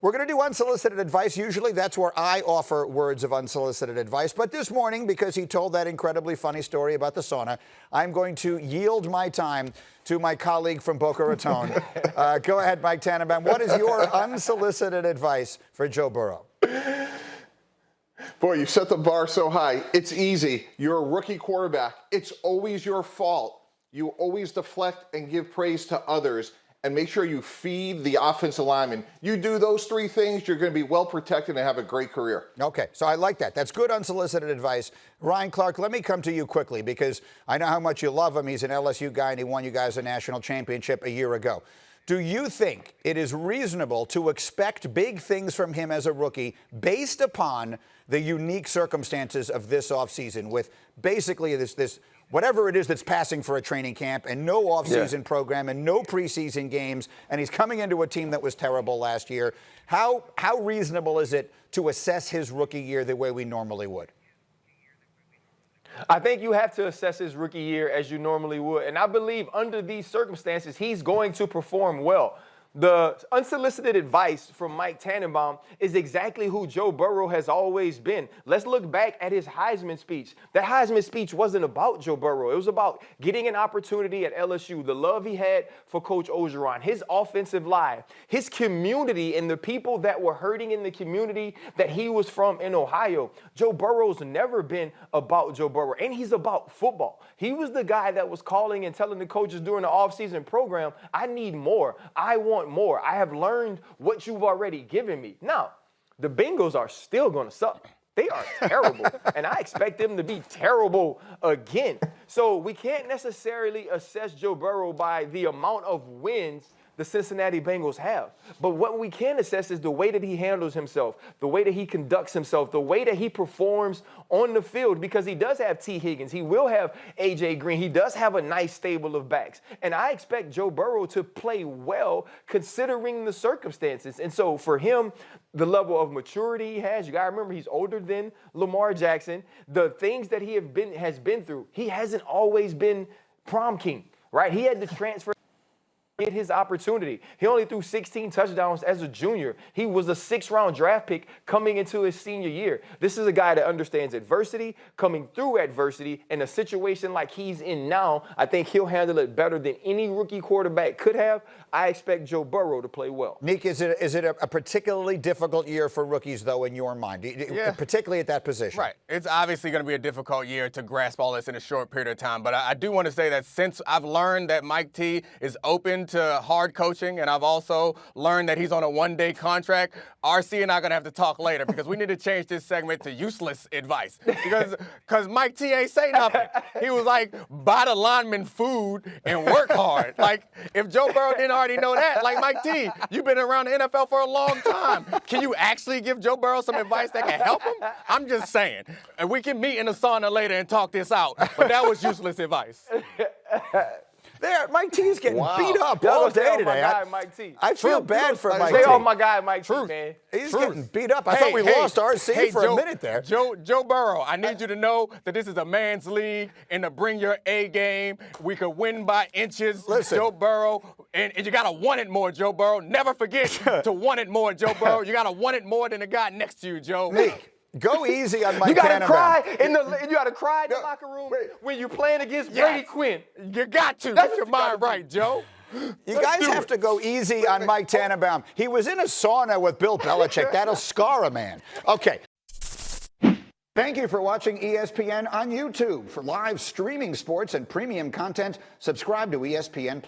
We're going to do unsolicited advice. Usually that's where I offer words of unsolicited advice. But this morning, because he told that incredibly funny story about the sauna, I'm going to yield my time to my colleague from Boca Raton. Go ahead, Mike Tannenbaum. What is your unsolicited advice for Joe Burrow? Boy, you set the bar so high. It's easy. You're a rookie quarterback. It's always your fault. You always deflect and give praise to others. And make sure you feed the offensive lineman. You do those three things, you're going to be well protected and have a great career. Okay, so I like that. That's good unsolicited advice. Ryan Clark, let me come to you quickly because I know how much you love him. He's an LSU guy and he won you guys a national championship a year ago. Do you think it is reasonable to expect big things from him as a rookie based upon the unique circumstances of this offseason with basically this whatever it is that's passing for a training camp and no offseason program and no preseason games, and he's coming into a team that was terrible last year? How reasonable is it to assess his rookie year the way we normally would? I think you have to assess his rookie year as you normally would. And I believe under these circumstances, he's going to perform well. The unsolicited advice from Mike Tannenbaum is exactly who Joe Burrow has always been. Let's look back at his Heisman speech. That Heisman speech wasn't about Joe Burrow. It was about getting an opportunity at LSU, the love he had for Coach Orgeron, his offensive line, his community, and the people that were hurting in the community that he was from in Ohio. Joe Burrow's never been about Joe Burrow, and he's about football. He was the guy that was calling and telling the coaches during the offseason program, I need more. I want more. I have learned what you've already given me. Now, the Bengals are still going to suck. They are terrible, and I expect them to be terrible again. So we can't necessarily assess Joe Burrow by the amount of wins the Cincinnati Bengals have. But what we can assess is the way that he handles himself, the way that he conducts himself, the way that he performs on the field, because he does have T. Higgins. He will have A.J. Green. He does have a nice stable of backs. And I expect Joe Burrow to play well considering the circumstances. And so for him, the level of maturity he has, you got to remember he's older than Lamar Jackson. The things that he has been through, he hasn't always been prom king, right? He had to transfer. Get his opportunity. He only threw 16 touchdowns as a junior. He was a 6th-round draft pick coming into his senior year. This is a guy that understands adversity, coming through adversity, in a situation like he's in now. I think he'll handle it better than any rookie quarterback could have. I expect Joe Burrow to play well. Nick, is it a particularly difficult year for rookies, though, in your mind, particularly at that position? Right. It's obviously going to be a difficult year to grasp all this in a short period of time. But I do want to say that since I've learned that Mike T is open to hard coaching, and I've also learned that he's on a one-day contract, RC and I are going to have to talk later because we need to change this segment to useless advice because Mike T ain't say nothing. He was like, buy the lineman food and work hard. Like, if Joe Burrow didn't already know that, like, Mike T, you've been around the NFL for a long time. Can you actually give Joe Burrow some advice that can help him? I'm just saying. And we can meet in the sauna later and talk this out. But that was useless advice. There, Mike T's getting beat up all day today. I feel bad for Mike T. Stay on my guy, Mike T, man. He's getting beat up. I thought we lost RC for a minute there. Joe Burrow, I need you to know that this is a man's league and to bring your A game. We could win by inches. Listen. Joe Burrow, and you got to want it more, Joe Burrow. Never forget to want it more, Joe Burrow. You got to want it more than the guy next to you, Joe. Nick. Go easy on Mike You gotta Tannenbaum. you gotta cry in the locker room when you're playing against Brady Quinn. You got to. Get your mind right, Joe. You guys have to go easy on Mike Tannenbaum. He was in a sauna with Bill Belichick. That'll scar a man. Okay. Thank you for watching ESPN on YouTube. For live streaming sports and premium content, subscribe to ESPN+.